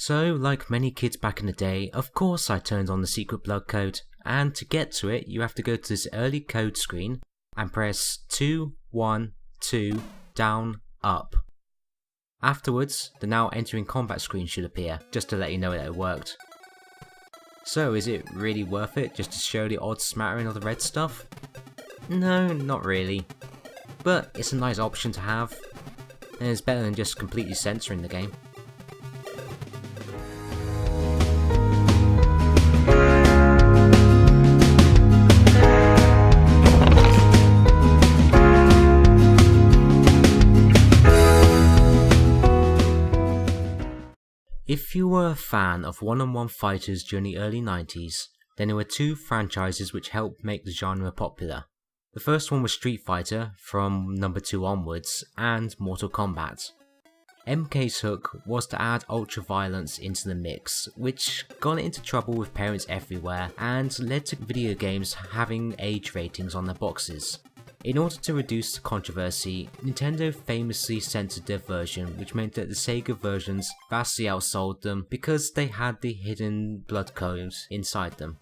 So, like many kids back in the day, of course I turned on the secret blood code, and to get to it you have to go to this early code screen and press 2, 1, 2, down, up. Afterwards, the now entering combat screen should appear, just to let you know that it worked. So is it really worth it just to show the odd smattering of the red stuff? No, not really. But it's a nice option to have, and it's better than just completely censoring the game. If you were a fan of one-on-one fighters during the early 90s, then there were two franchises which helped make the genre popular. The first one was Street Fighter, from number 2 onwards, and Mortal Kombat. MK's hook was to add ultra violence into the mix, which got it into trouble with parents everywhere and led to video games having age ratings on their boxes. In order to reduce the controversy, Nintendo famously censored their version, which meant that the Sega versions vastly outsold them because they had the hidden blood codes inside them.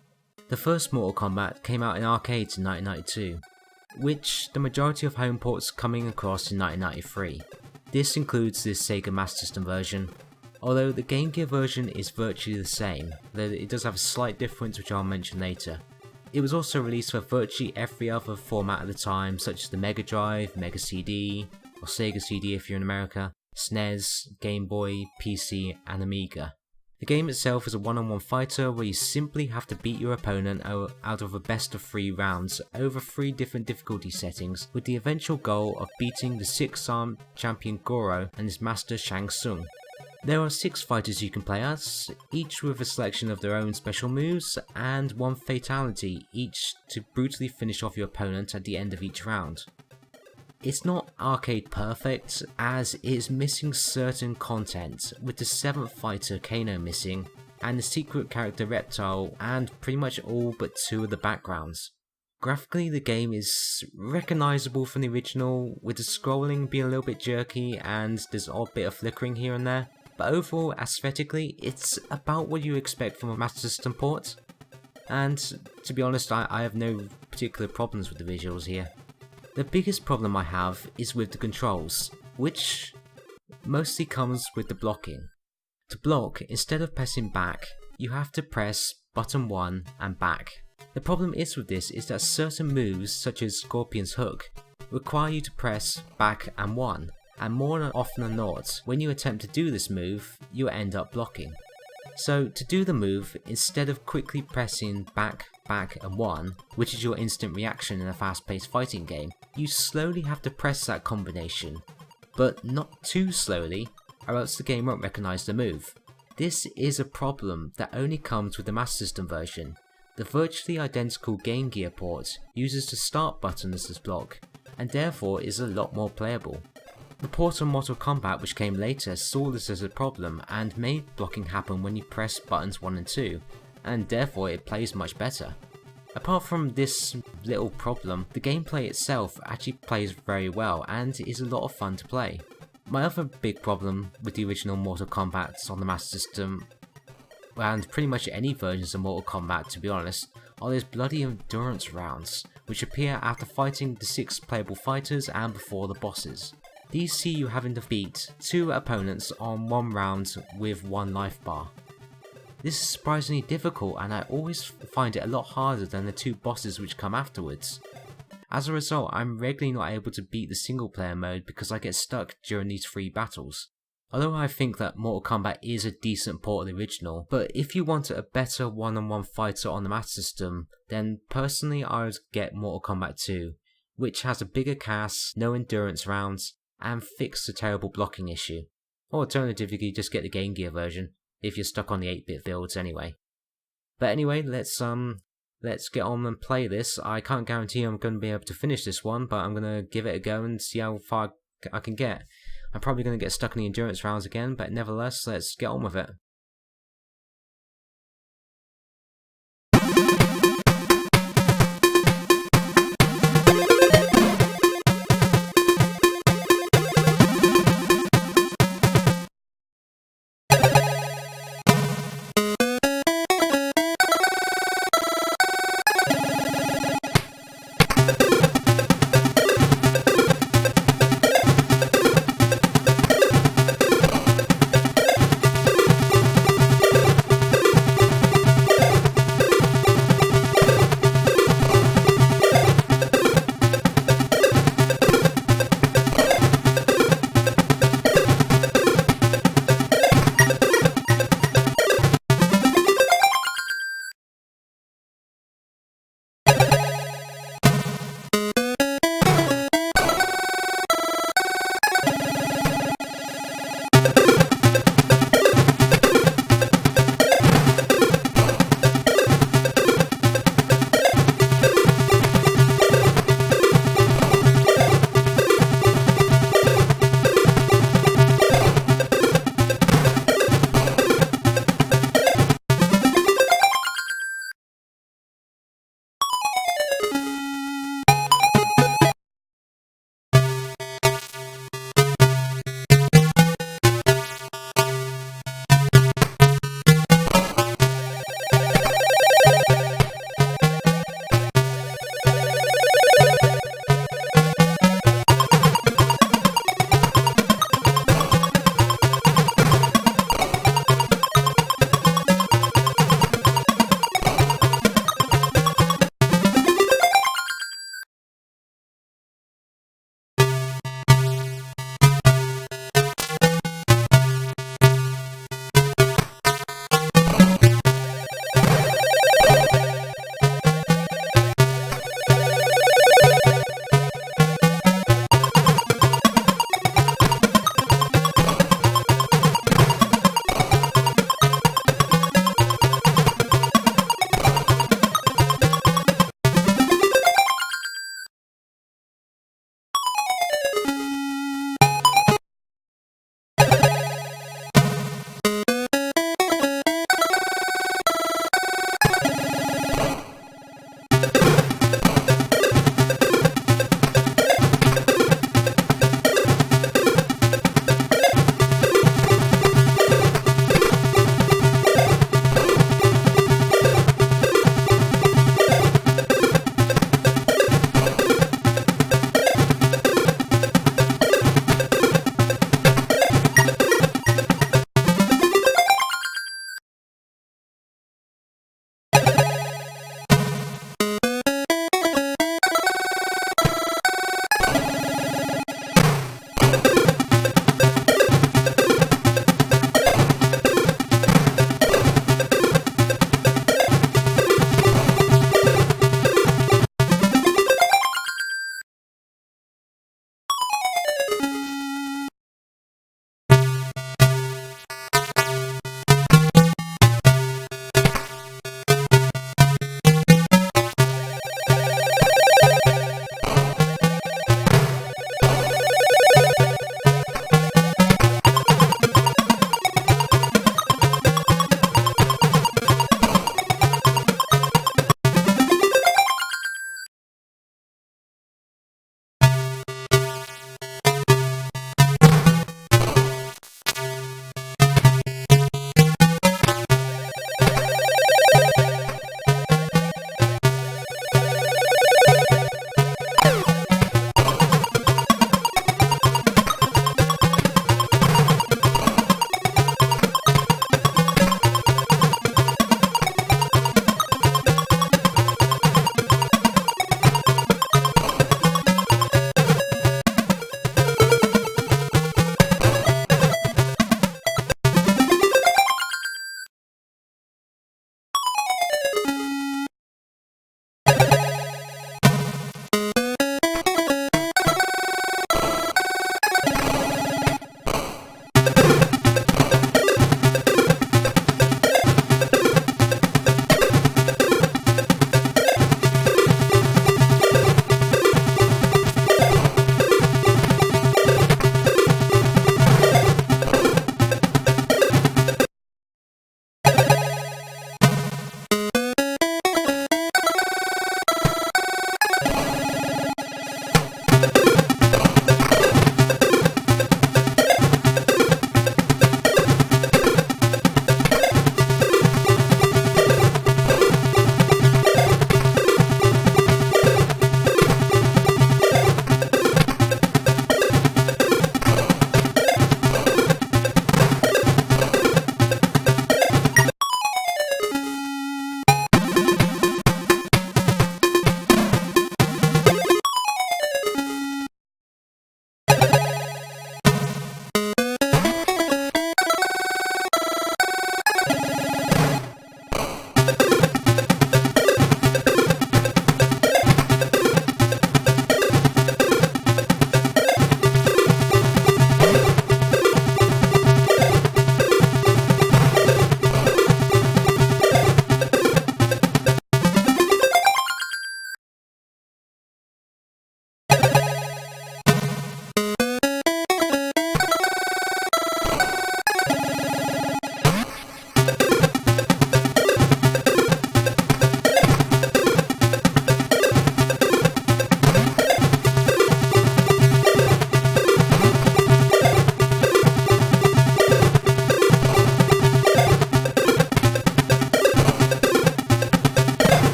The first Mortal Kombat came out in arcades in 1992, which the majority of home ports coming across in 1993. This includes this Sega Master System version, although the Game Gear version is virtually the same, though it does have a slight difference which I'll mention later. It was also released for virtually every other format at the time, such as the Mega Drive, Mega CD, or Sega CD if you're in America, SNES, Game Boy, PC, and Amiga. The game itself is a one-on-one fighter where you simply have to beat your opponent out of a best of 3 rounds over 3 different difficulty settings, with the eventual goal of beating the 6-armed champion Goro and his master Shang Tsung. There are 6 fighters you can play as, each with a selection of their own special moves, and 1 fatality, each to brutally finish off your opponent at the end of each round. It's not arcade perfect, as it is missing certain content, with the 7th fighter Kano missing, and the secret character Reptile, and pretty much all but 2 of the backgrounds. Graphically, the game is recognisable from the original, with the scrolling being a little bit jerky and there's an odd bit of flickering here and there. But overall, aesthetically, it's about what you expect from a Master System port. And to be honest, I have no particular problems with the visuals here. The biggest problem I have is with the controls, which mostly comes with the blocking. To block, instead of pressing back, you have to press button 1 and back. The problem is with this is that certain moves, such as Scorpion's hook, require you to press back and 1. And more often than not, when you attempt to do this move, you end up blocking. So to do the move, instead of quickly pressing back, and 1, which is your instant reaction in a fast-paced fighting game, you slowly have to press that combination. But not too slowly, or else the game won't recognise the move. This is a problem that only comes with the Master System version. The virtually identical Game Gear port uses the start button as this block, and therefore is a lot more playable. The port on Mortal Kombat, which came later, saw this as a problem and made blocking happen when you press buttons 1 and 2, and therefore it plays much better. Apart from this little problem, the gameplay itself actually plays very well and is a lot of fun to play. My other big problem with the original Mortal Kombat on the Master System, and pretty much any versions of Mortal Kombat to be honest, are those bloody endurance rounds, which appear after fighting the 6 playable fighters and before the bosses. These see you having to beat 2 opponents on 1 round with 1 life bar. This is surprisingly difficult and I always find it a lot harder than the 2 bosses which come afterwards. As a result, I'm regularly not able to beat the single player mode because I get stuck during these 3 battles. Although I think that Mortal Kombat is a decent port of the original, but if you want a better one-on-one fighter on the Master System, then personally I would get Mortal Kombat 2, which has a bigger cast, no endurance rounds, and fix the terrible blocking issue. Or alternatively, just get the Game Gear version, if you're stuck on the 8-bit builds anyway. But anyway, let's get on and play this. I can't guarantee I'm going to be able to finish this one, but I'm going to give it a go and see how far I can get. I'm probably going to get stuck in the endurance rounds again, but nevertheless, let's get on with it.